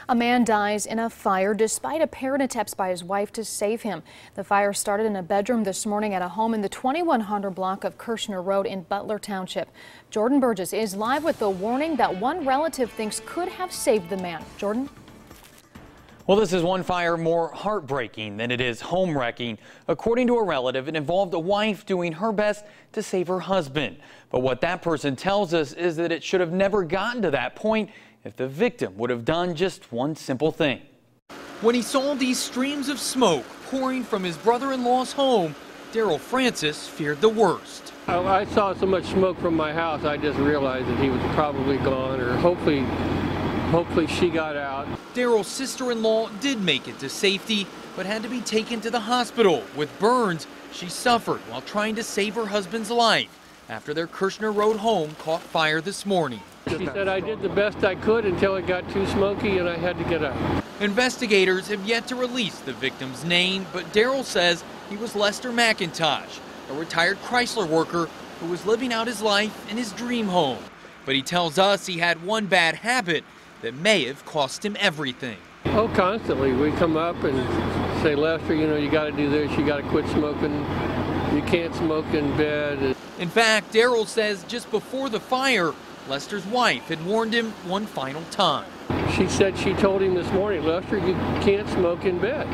A man dies in a fire despite apparent attempts by his wife to save him. The fire started in a bedroom this morning at a home in the 2100 block of KERSHNER Road in Butler Township. Jordan Burgess is live with the warning that one relative thinks could have saved the man. Jordan? Well, this is one fire more heartbreaking than it is home-wrecking. According to a relative, it involved a wife doing her best to save her husband. But what that person tells us is that it should have never gotten to that point if the victim would have done just one simple thing. When he saw these streams of smoke pouring from his brother-in-law's home, Daryl Francis feared the worst. I saw so much smoke from my house, I just realized that he was probably gone, or hopefully she got out. Daryl's sister-in-law did make it to safety, but had to be taken to the hospital with burns she suffered while trying to save her husband's life after their KERSHNER Road home caught fire this morning. She said I did the best I could until it got too smoky and I had to get out. Investigators have yet to release the victim's name, but Daryl says he was Lester McIntosh, a retired Chrysler worker who was living out his life in his dream home. But he tells us he had one bad habit that may have cost him everything. Oh, constantly. We come up and say, Lester, you got to do this, you got to quit smoking, you can't smoke in bed. In fact, Daryl says just before the fire, Lester's wife had warned him one final time. She said she told him this morning, Lester, you can't smoke in bed.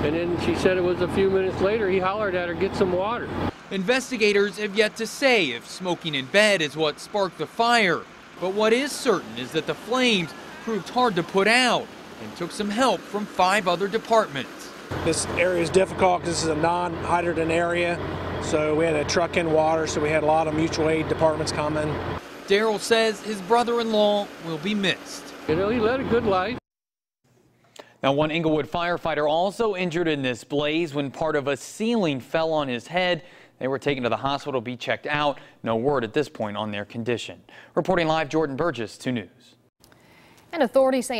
And then she said it was a few minutes later, he hollered at her, get some water. Investigators have yet to say if smoking in bed is what sparked the fire. But what is certain is that the flames proved hard to put out and took some help from 5 other departments. This area is difficult because this is a non-hydrant area, so we had to truck in water, so we had a lot of mutual aid departments coming. Daryl says his brother-in-law will be missed. He led a good life. Now, one Inglewood firefighter also injured in this blaze when part of a ceiling fell on his head. They were taken to the hospital to be checked out. No word at this point on their condition. Reporting live, Jordan Burgess, 2 News. And authorities say